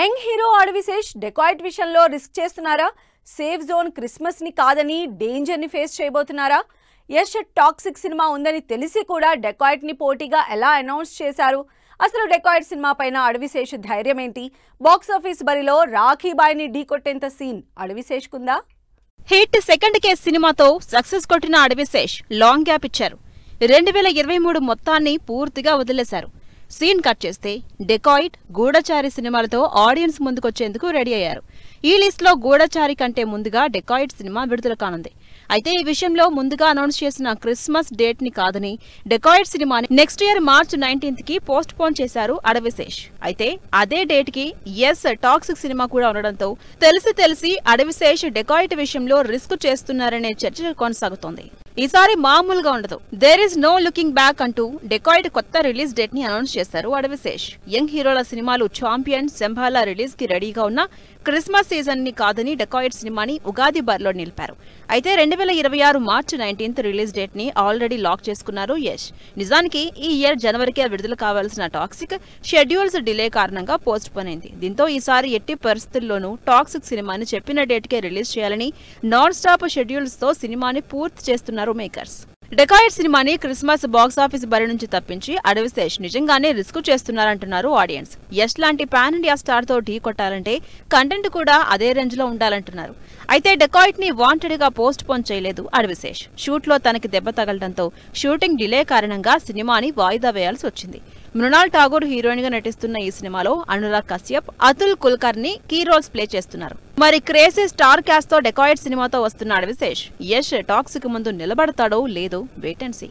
Young hero Adivi Sesh dacoit విషయంలో risk చేస్తున్నారా? Safe zone Christmas ని కాదని డేంజర్ ని ఫేస్ చేయబోతున్నారా? యష్ టాక్సిక్ సినిమా ఉందని తెలిసి కూడా డెకాయిట్ ని పోటీగా ఎలా అనౌన్స్ చేశారు? అసలు డెకాయిట్ సినిమా పైన అడవిశేష్ ధైర్యం ఏంటి? బాక్స్ ఆఫీస్ బరిలో రాఖీబాయ్ ని ఢీకొట్టేంత సీన్ అడవిశేష్ కుందా? హిట్ సెకండ్ కేస్ సినిమాతో సక్సెస్ కొట్టిన అడవిశేష్ లాంగ్ గ్యాప్ ఇచ్చారు. 2023 మొత్తాన్ని పూర్తిగా వదిలేశారు. సీన్ కట్ చేస్తే డెకాయిట్, గూఢచారి సినిమాలతో ఆడియన్స్ ముందుకొచ్చేందుకు రెడీ అయ్యారు. ఈ లిస్ట్ లో గూఢచారి కంటే ముందుగా డెకాయిట్ సినిమా విడుదల కానుంది. అయితే ఈ విషయంలో ముందుగా అనౌన్స్ చేసిన క్రిస్మస్ డేట్ ని కాదని డెకాయిట్ సినిమాని నెక్స్ట్ ఇయర్ మార్చ్ 19th కి పోస్ట్ పోన్ చేశారు అడవిశేష్. అయితే అదే డేట్ కి ఎస్ టాక్సిక్ సినిమా కూడా ఉండడంతో తెలిసి అడవిశేష్ డెకాయిట్ విషయంలో రిస్క్ చేస్తున్నారనే చర్చ కొనసాగుతోంది. ఈసారి మామూలుగా ఉండదు. There is no looking back అంటూ డెకాయిట్ కొత్త రిలీజ్ డేట్ ని అనౌన్స్ చేశారు అడవిశేష్. యంగ్ హీరోల సినిమాలు ఛాంపియన్, శంభాలా రిలీజ్ కి రెడీగా ఉన్న క్రిస్మస్ సీజన్ ని కాదని డెకాయిట్ సినిమాని ఉగాది బరిలో నిలిపారు. అయితే 2026 మార్చ్ 19th రిలీజ్ డేట్ ని ఆల్రెడీ లాక్ చేసుకున్నారు యష్. నిజానికి ఈ ఇయర్ జనవరికే విడుదల కావాల్సిన టాక్సిక్ షెడ్యూల్స్ డిలే కారణంగా పోస్ట్ పోన్ అయింది. దీంతో ఈసారి ఎట్టి పరిస్థితుల్లోనూ టాక్సిక్ సినిమాని చెప్పిన డేట్ కే రిలీజ్ చేయాలని నాన్ స్టాప్ షెడ్యూల్స్ తో సినిమాని పూర్తి చేస్తున్నారు మేకర్స్. డెకాయిట్ సినిమాని క్రిస్మస్ బాక్స్ ఆఫీస్ బరి నుంచి తప్పించి అడవిశేష్ నిజంగానే రిస్క్ చేస్తున్నారంటున్నారు ఆడియన్స్. యష్ లాంటి పాన్ ఇండియా స్టార్ తో ఢీ కొట్టాలంటే కంటెంట్ కూడా అదే రేంజ్ లో ఉండాలంటున్నారు. అయితే డెకాయిట్ ని వాంటెడ్ గా పోస్ట్ పోన్ చేయలేదు అడవిశేష్. షూట్ లో తనకి దెబ్బ తగలడంతో షూటింగ్ డిలే కారణంగా సినిమాని వాయిదా వేయాల్సి వచ్చింది. మృణాల్ ఠాగూర్ హీరోయిన్ గా నటిస్తున్న ఈ సినిమాలో Anurag Kashyap, Atul Kulkarni key roles play చేస్తున్నారు. మరి క్రేజీ స్టార్ క్యాస్ట్ తో డెకాయిట్ సినిమాతో వస్తున్న అడవిశేష్ యష్ టాక్సిక్ ముందు నిలబడతాడో లేదో వెయిట్ అండ్ సీ.